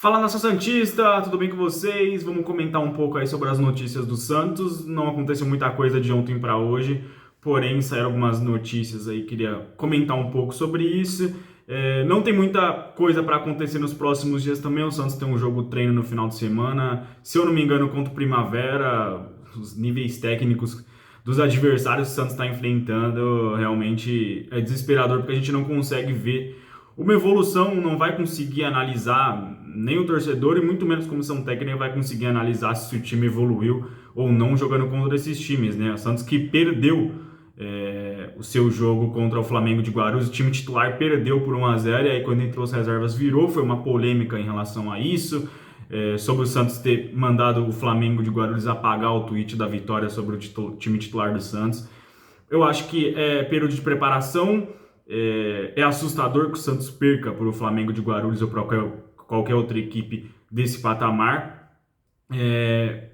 Fala, nação santista, tudo bem com vocês? Vamos comentar um pouco aí sobre as notícias do Santos. Não aconteceu muita coisa de ontem para hoje, porém saíram algumas notícias aí, queria comentar um pouco sobre isso. Não tem muita coisa para acontecer nos próximos dias também. O Santos tem um jogo treino no final de semana, se eu não me engano, contra o Primavera. Os níveis técnicos dos adversários que o Santos está enfrentando realmente é desesperador, porque a gente não consegue ver uma evolução, não vai conseguir analisar, nem o torcedor e muito menos a comissão técnica vai conseguir analisar se o time evoluiu ou não jogando contra esses times, né? O Santos que perdeu o seu jogo contra o Flamengo de Guarulhos, o time titular perdeu por 1-0, e aí quando entrou as reservas virou, foi uma polêmica em relação a isso, sobre o Santos ter mandado o Flamengo de Guarulhos apagar o tweet da vitória sobre o time titular do Santos. Eu acho que é período de preparação. É assustador que o Santos perca para o Flamengo de Guarulhos ou para qualquer outra equipe desse patamar,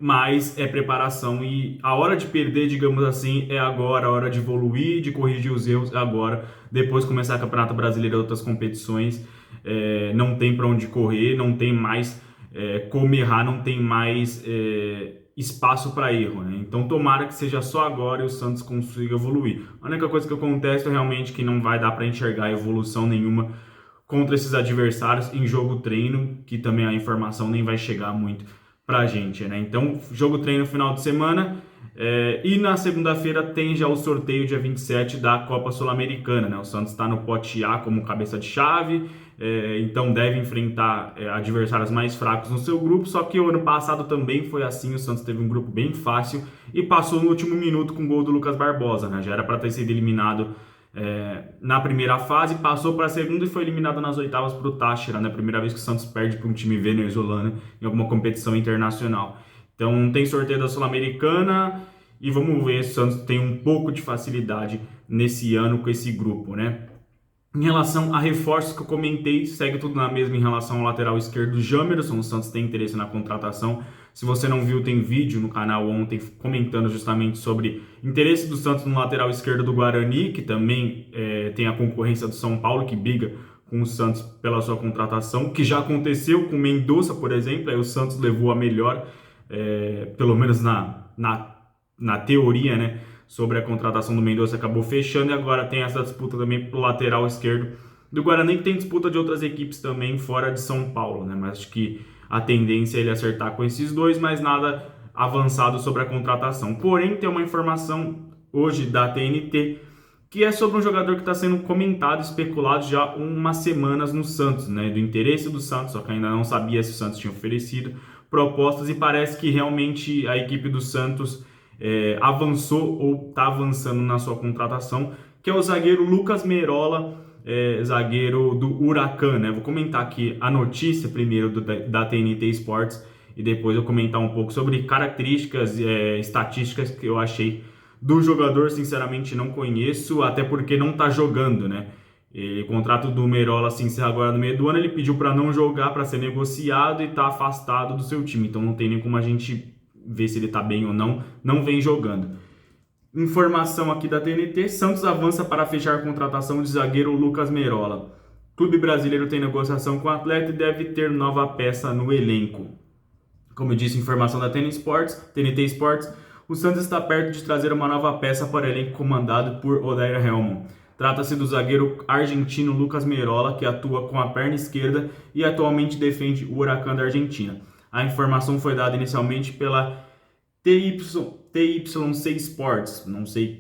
mas é preparação e a hora de perder, digamos assim, é agora, a hora de evoluir, de corrigir os erros é agora, depois começar a Campeonato Brasileiro e outras competições. Não tem para onde correr, não tem mais como errar, não tem mais espaço para erro, né? Então tomara que seja só agora e o Santos consiga evoluir. A única coisa que eu contesto é realmente que não vai dar para enxergar evolução nenhuma contra esses adversários em jogo treino, que também a informação nem vai chegar muito pra gente, né? Então, jogo treino final de semana, e na segunda-feira tem já o sorteio dia 27 da Copa Sul-Americana, né? O Santos está no pote A como cabeça de chave, então deve enfrentar adversários mais fracos no seu grupo, só que o ano passado também foi assim, o Santos teve um grupo bem fácil e passou no último minuto com o gol do Lucas Barbosa, né? Já era para ter sido eliminado na primeira fase, passou para a segunda e foi eliminado nas oitavas para o Táchira, né? Primeira vez que o Santos perde para um time venezuelano em alguma competição internacional. Então tem sorteio da Sul-Americana e vamos ver se o Santos tem um pouco de facilidade nesse ano com esse grupo, né? Em relação a reforços que eu comentei, segue tudo na mesma em relação ao lateral esquerdo Jamerson. O Santos tem interesse na contratação. Se você não viu, tem vídeo no canal ontem comentando justamente sobre interesse do Santos no lateral esquerdo do Guarani, que também tem a concorrência do São Paulo, que briga com o Santos pela sua contratação, que já aconteceu com o Mendonça, por exemplo. Aí o Santos levou a melhor, pelo menos na teoria, né? Sobre a contratação do Mendonça, acabou fechando, e agora tem essa disputa também pro lateral esquerdo do Guarani, que tem disputa de outras equipes também fora de São Paulo, né? Mas acho que a tendência é ele acertar com esses dois, mas nada avançado sobre a contratação. Porém, tem uma informação hoje da TNT que é sobre um jogador que está sendo comentado, especulado já há umas semanas no Santos, né? Do interesse do Santos, só que ainda não sabia se o Santos tinha oferecido propostas, e parece que realmente a equipe do Santos avançou ou está avançando na sua contratação, que é o zagueiro Lucas Merola, zagueiro do Huracan, né? Vou comentar aqui a notícia primeiro da TNT Sports e depois eu comentar um pouco sobre características, estatísticas que eu achei do jogador. Sinceramente não conheço, até porque não está jogando, né? O contrato do Merola se encerra agora no meio do ano, ele pediu para não jogar, para ser negociado, e está afastado do seu time, então não tem nem como a gente ver se ele tá bem ou não, não vem jogando. Informação aqui da TNT, Santos avança para fechar a contratação de zagueiro Lucas Merola. Clube brasileiro tem negociação com o atleta e deve ter nova peça no elenco. Como eu disse, informação da TNT Sports, o Santos está perto de trazer uma nova peça para o elenco comandado por Odair Hellmann. Trata-se do zagueiro argentino Lucas Merola, que atua com a perna esquerda e atualmente defende o Huracan da Argentina. A informação foi dada inicialmente pela TYC Sports, não sei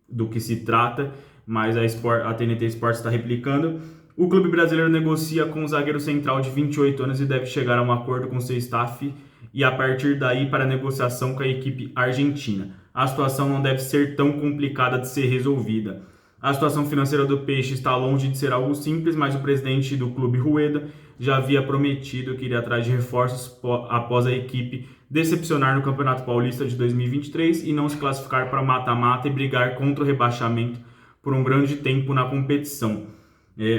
do que se trata, mas a TNT Sports está replicando. O clube brasileiro negocia com o zagueiro central de 28 anos e deve chegar a um acordo com seu staff e a partir daí para a negociação com a equipe argentina. A situação não deve ser tão complicada de ser resolvida. A situação financeira do Peixe está longe de ser algo simples, mas o presidente do clube, Rueda, já havia prometido que iria atrás de reforços após a equipe decepcionar no Campeonato Paulista de 2023 e não se classificar para mata-mata e brigar contra o rebaixamento por um grande tempo na competição.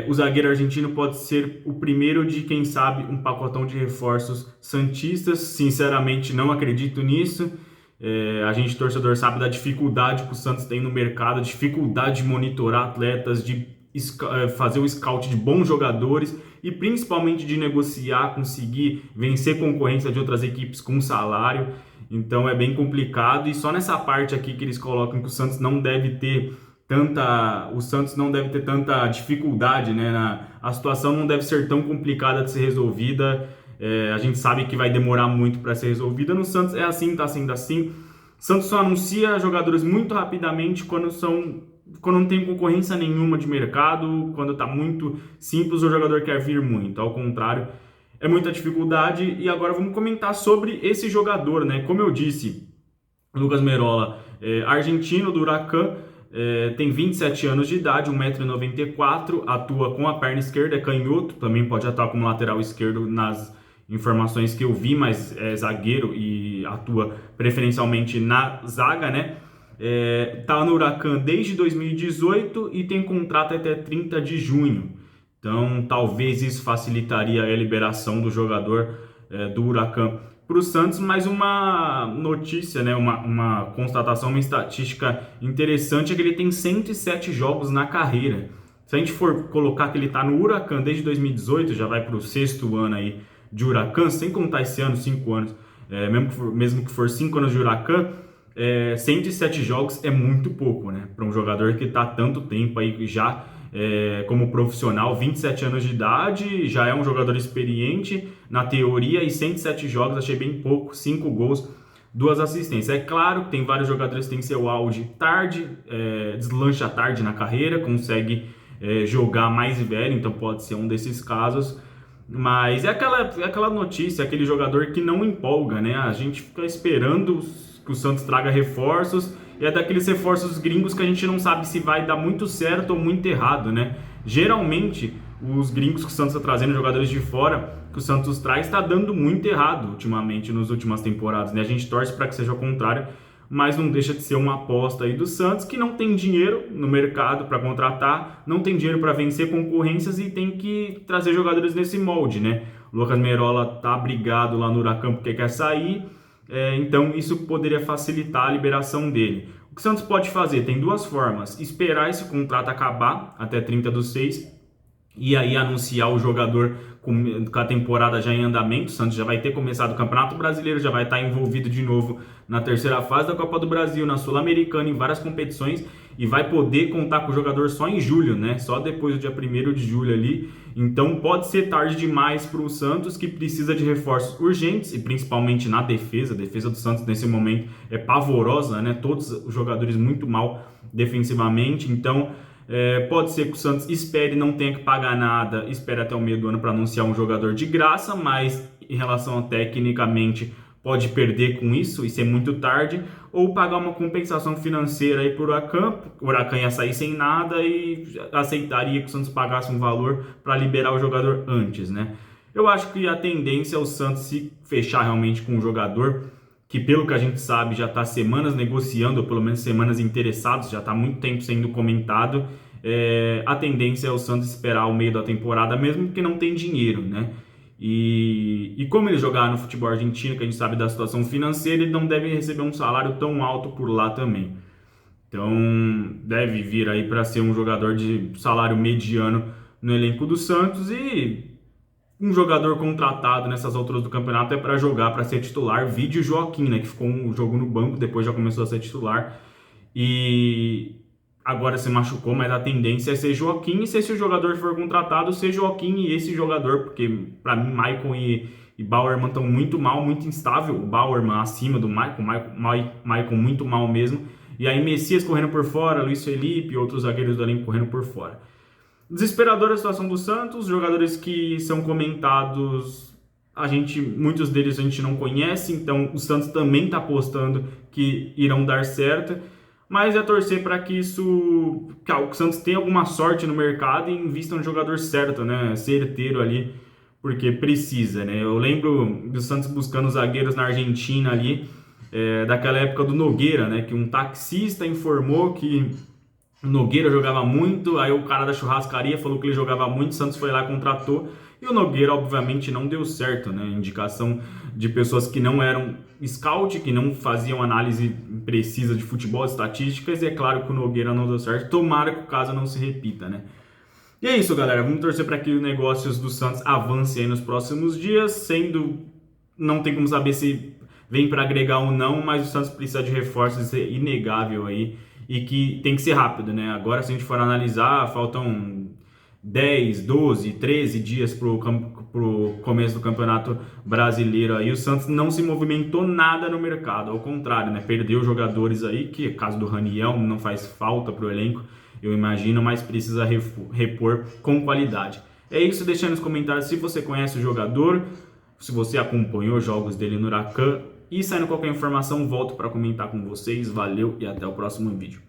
O zagueiro argentino pode ser o primeiro de, quem sabe, um pacotão de reforços santistas. Sinceramente, não acredito nisso. A gente, torcedor, sabe da dificuldade que o Santos tem no mercado, a dificuldade de monitorar atletas, de fazer o scout de bons jogadores, e principalmente de negociar, conseguir vencer concorrência de outras equipes com salário. Então é bem complicado, e só nessa parte aqui que eles colocam que o Santos não deve ter tanta dificuldade, né? A situação não deve ser tão complicada de ser resolvida. A gente sabe que vai demorar muito para ser resolvida. No Santos é assim, tá sendo assim. Santos só anuncia jogadores muito rapidamente quando não tem concorrência nenhuma de mercado, quando tá muito simples, o jogador quer vir muito. Ao contrário, é muita dificuldade. E agora vamos comentar sobre esse jogador, né? Como eu disse, Lucas Merola, argentino do Huracan, tem 27 anos de idade, 1,94 m, atua com a perna esquerda, é canhoto, também pode atuar como lateral esquerdo nas informações que eu vi, mas é zagueiro e atua preferencialmente na zaga, né? Tá no Huracan desde 2018 e tem contrato até 30 de junho. Então, talvez isso facilitaria a liberação do jogador do Huracan para o Santos. Mas uma notícia, né, uma constatação, uma estatística interessante é que ele tem 107 jogos na carreira. Se a gente for colocar que ele está no Huracan desde 2018, já vai para o 6º ano aí de Huracan, sem contar esse ano, 5 anos, mesmo que for 5 anos de Huracan, 107 jogos é muito pouco, né? Para um jogador que está tanto tempo aí já como profissional, 27 anos de idade, já é um jogador experiente na teoria, e 107 jogos achei bem pouco, 5 gols, 2 assistências. É claro que tem vários jogadores que têm seu auge tarde, deslancha tarde na carreira, consegue jogar mais velho, então pode ser um desses casos. Mas é aquela notícia, aquele jogador que não empolga, né? A gente fica esperando que o Santos traga reforços, e é daqueles reforços gringos que a gente não sabe se vai dar muito certo ou muito errado, né? Geralmente, os gringos que o Santos está trazendo, jogadores de fora, que o Santos traz, está dando muito errado ultimamente, nas últimas temporadas, né? A gente torce para que seja o contrário, mas não deixa de ser uma aposta aí do Santos, que não tem dinheiro no mercado para contratar, não tem dinheiro para vencer concorrências e tem que trazer jogadores nesse molde, né? O Lucas Merola tá brigado lá no Huracan porque quer sair, então isso poderia facilitar a liberação dele. O que o Santos pode fazer? Tem 2 formas: esperar esse contrato acabar até 30/6 e aí anunciar o jogador com a temporada já em andamento. O Santos já vai ter começado o Campeonato Brasileiro, já vai estar envolvido de novo na 3ª fase da Copa do Brasil, na Sul-Americana, em várias competições, e vai poder contar com o jogador só em julho, né? Só depois do dia 1º de julho ali. Então pode ser tarde demais para o Santos, que precisa de reforços urgentes, e principalmente na defesa. A defesa do Santos nesse momento é pavorosa, né? Todos os jogadores muito mal defensivamente. Então pode ser que o Santos espere, não tenha que pagar nada, espere até o meio do ano para anunciar um jogador de graça, mas em relação a tecnicamente pode perder com isso e ser muito tarde, ou pagar uma compensação financeira aí para o Huracan ia sair sem nada e aceitaria que o Santos pagasse um valor para liberar o jogador antes, né? Eu acho que a tendência é o Santos se fechar realmente com um jogador que, pelo que a gente sabe, já está semanas negociando, ou pelo menos semanas interessados, já está muito tempo sendo comentado. A tendência é o Santos esperar o meio da temporada, mesmo porque não tem dinheiro, né? E como ele jogar no futebol argentino, que a gente sabe da situação financeira, ele não deve receber um salário tão alto por lá também. Então, deve vir aí para ser um jogador de salário mediano no elenco do Santos, e um jogador contratado nessas alturas do campeonato é para jogar, para ser titular. Vídeo Joaquim, né, que ficou um jogo no banco, depois já começou a ser titular e agora se machucou, mas a tendência é ser Joaquim, e se esse jogador for contratado, ser Joaquim e esse jogador, porque para mim Maicon e Bauerman estão muito mal, muito instável. O Bauerman acima do Maicon muito mal mesmo, e aí Messias correndo por fora, Luiz Felipe e outros zagueiros do elenco correndo por fora. Desesperadora a situação do Santos, jogadores que são comentados, muitos deles a gente não conhece, então o Santos também está apostando que irão dar certo, mas é torcer para que o Santos tenha alguma sorte no mercado e invista no jogador certo, né, certeiro ali, porque precisa, né? Eu lembro do Santos buscando zagueiros na Argentina ali, daquela época do Nogueira, né, que um taxista informou que o Nogueira jogava muito, aí o cara da churrascaria falou que ele jogava muito, o Santos foi lá e contratou, e o Nogueira obviamente não deu certo, né? Indicação de pessoas que não eram scout, que não faziam análise precisa de futebol, estatísticas, e é claro que o Nogueira não deu certo. Tomara que o caso não se repita, né? E é isso, galera. Vamos torcer para que os negócios do Santos avancem aí nos próximos dias, sendo não tem como saber se vem para agregar ou não, mas o Santos precisa de reforços, isso é inegável aí e que tem que ser rápido, né? Agora, se a gente for analisar, faltam 10, 12, 13 dias pro começo do Campeonato Brasileiro aí, o Santos não se movimentou nada no mercado, ao contrário, né? Perdeu jogadores aí, que caso do Raniel não faz falta pro elenco, eu imagino, mas precisa repor com qualidade. É isso, deixa aí nos comentários se você conhece o jogador, se você acompanhou os jogos dele no Huracan, e saindo qualquer informação, volto para comentar com vocês. Valeu e até o próximo vídeo.